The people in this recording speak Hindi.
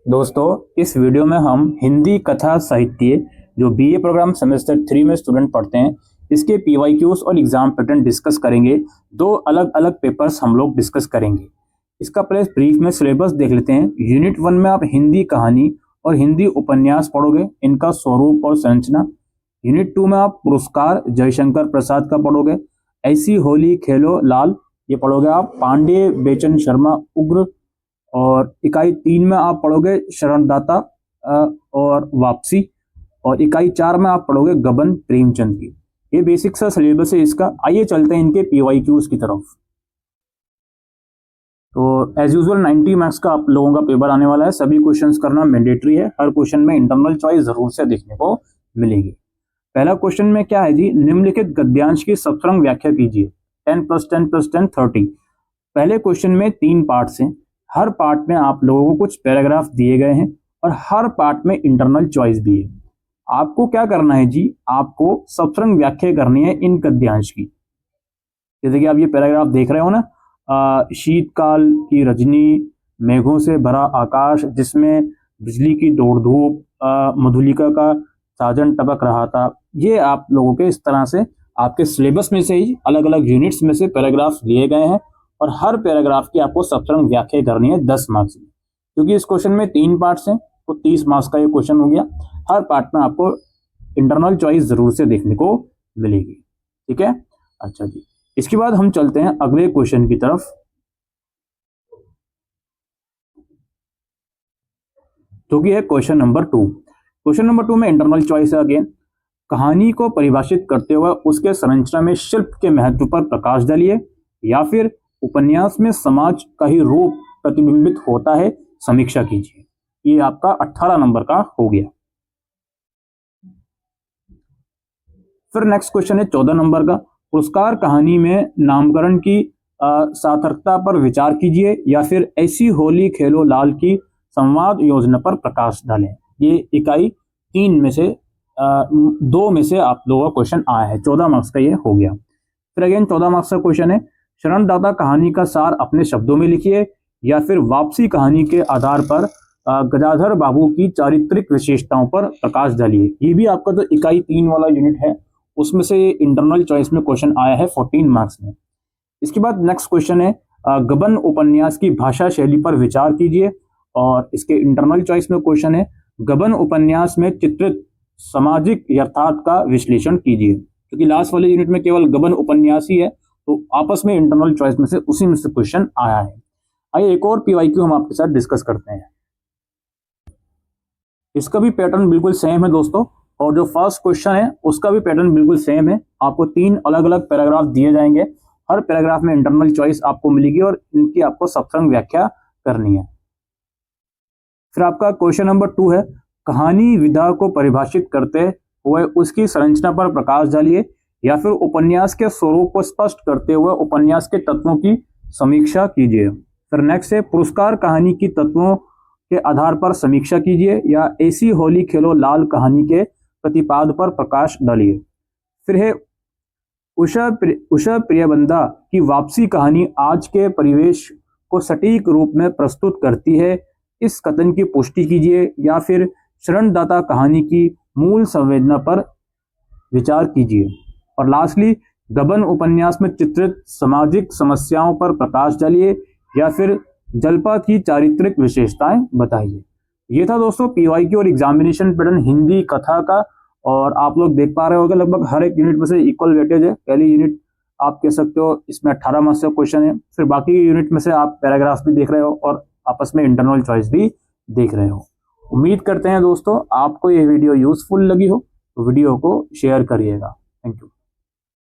दोस्तों, इस वीडियो में हम हिंदी कथा साहित्य जो बीए प्रोग्राम सेमेस्टर 3 में स्टूडेंट पढ़ते हैं, इसके पीवाईक्यूज और एग्जाम पैटर्न डिस्कस करेंगे। दो अलग अलग पेपर्स हम लोग डिस्कस करेंगे। इसका पहले ब्रीफ में सिलेबस देख लेते हैं। यूनिट 1 में आप हिंदी कहानी और हिंदी उपन्यास पढ़ोगे, इनका स्वरूप और संरचना। यूनिट 2 में आप पुरस्कार जयशंकर प्रसाद का पढ़ोगे। ऐसी होली खेलो लाल, ये पढ़ोगे आप। पांडे बेचन शर्मा उग्र। और इकाई 3 में आप पढ़ोगे शरणदाता और वापसी। और इकाई 4 में आप पढ़ोगे गबन प्रेमचंद की। ये बेसिक सा सिलेबस है इसका। आइए चलते हैं इनके पीवाईक्यूज की तरफ। तो एज यूजुअल 90 मार्क्स का आप लोगों का पेपर आने वाला है। सभी क्वेश्चंस करना मैंडेटरी है। हर क्वेश्चन में इंटरनल चॉइस जरूर से देखने को मिलेगी। पहला क्वेश्चन में क्या है जी, निम्नलिखित गद्यांश की सप्तरंग व्याख्या कीजिए। 10 + 10 + 10 30। पहले क्वेश्चन में 3 पार्ट्स हैं। हर पार्ट में आप लोगों को कुछ पैराग्राफ दिए गए हैं और हर पार्ट में इंटरनल चॉइस भी है। आपको क्या करना है जी, आपको सप्तरंग व्याख्या करनी है इन गद्यांश की। जैसे कि आप ये पैराग्राफ देख रहे हो ना, शीतकाल की रजनी, मेघों से भरा आकाश जिसमें बिजली की दौड़ धूप, मधुलिका का साजन टपक रहा था। ये आप लोगों के इस तरह से आपके सिलेबस में से ही अलग अलग यूनिट्स में से पैराग्राफ लिए गए हैं और हर पैराग्राफ की आपको सप्तरंग व्याख्या करनी है 10 मार्क्स में। क्योंकि इस क्वेश्चन में 3 पार्ट्स हैं तो 30 मार्क्स का ये क्वेश्चन हो गया। हर पार्ट में आपको इंटरनल चॉइस जरूर से देखने को मिलेगी। ठीक है, अच्छा जी। इसके बाद हम चलते हैं अगले क्वेश्चन की तरफ, जो कि है क्वेश्चन नंबर 2। क्वेश्चन नंबर 2 में इंटरनल चॉइस है अगेन। कहानी को परिभाषित करते हुए उसके संरचना में शिल्प के महत्व पर प्रकाश डालिए, या फिर उपन्यास में समाज का ही रूप प्रतिबिंबित होता है, समीक्षा कीजिए। ये आपका 18 नंबर का हो गया। फिर नेक्स्ट क्वेश्चन है 14 नंबर का। पुरस्कार कहानी में नामकरण की सार्थकता पर विचार कीजिए, या फिर ऐसी होली खेलो लाल की संवाद योजना पर प्रकाश डालें। ये इकाई 3 में से 2 में से आप लोगों का क्वेश्चन आया है। 14 मार्क्स का ये हो गया। फिर अगेन 14 मार्क्स का क्वेश्चन है, शरणदाता कहानी का सार अपने शब्दों में लिखिए, या फिर वापसी कहानी के आधार पर गजाधर बाबू की चारित्रिक विशेषताओं पर प्रकाश डालिए। ये भी आपका जो इकाई 3 वाला यूनिट है उसमें से इंटरनल चॉइस में क्वेश्चन आया है 14 मार्क्स में। इसके बाद नेक्स्ट क्वेश्चन है, गबन उपन्यास की भाषा शैली पर विचार कीजिए। और इसके इंटरनल चॉइस में क्वेश्चन है, गबन उपन्यास में चित्रित सामाजिक यथार्थ का विश्लेषण कीजिए। क्योंकि लास्ट वाले यूनिट में केवल गबन उपन्यास ही है, तो आपस में इंटरनल चॉइस में से उसी में से क्वेश्चन आया है। आइए एक और पीवाईक्यू हम आपके साथ डिस्कस करते हैं। इसका भी पैटर्न बिल्कुल सेम है दोस्तों, और जो फर्स्ट क्वेश्चन है उसका भी पैटर्न बिल्कुल सेम है। आपको 3 अलग अलग पैराग्राफ दिए जाएंगे। हर पैराग्राफ में इंटरनल चॉइस आपको मिलेगी और इनकी आपको सप्तरंग व्याख्या करनी है। फिर आपका क्वेश्चन नंबर 2 है, कहानी विधा को परिभाषित करते हुए उसकी संरचना पर प्रकाश डालिए, या फिर उपन्यास के स्वरूप को स्पष्ट करते हुए उपन्यास के तत्वों की समीक्षा कीजिए। फिर नेक्स्ट है, पुरस्कार कहानी की तत्वों के आधार पर समीक्षा कीजिए, या ऐसी होली खेलो लाल कहानी के प्रतिपाद पर प्रकाश डालिए। फिर है, उषा प्रियबंदा की वापसी कहानी आज के परिवेश को सटीक रूप में प्रस्तुत करती है, इस कथन की पुष्टि कीजिए। या फिर शरणदाता कहानी की मूल संवेदना पर विचार कीजिए। और लास्टली, गबन उपन्यास में चित्रित सामाजिक समस्याओं पर प्रकाश डालिए, या फिर जल्पा की चारित्रिक विशेषताएं बताइए। ये था दोस्तों पीवाईक्यू और एग्जामिनेशन पैटर्न हिंदी कथा का। और आप लोग देख पा रहे होंगे लगभग हर एक यूनिट में से इक्वल वेटेज है। पहली यूनिट आप कह सकते हो इसमें 18 मार्क्स का क्वेश्चन है। फिर बाकी यूनिट में से आप पैराग्राफ भी देख रहे हो और आपस में इंटरनल चॉइस भी देख रहे हो। उम्मीद करते हैं दोस्तों आपको ये वीडियो यूजफुल लगी हो, तो वीडियो को शेयर करिएगा। Thank you.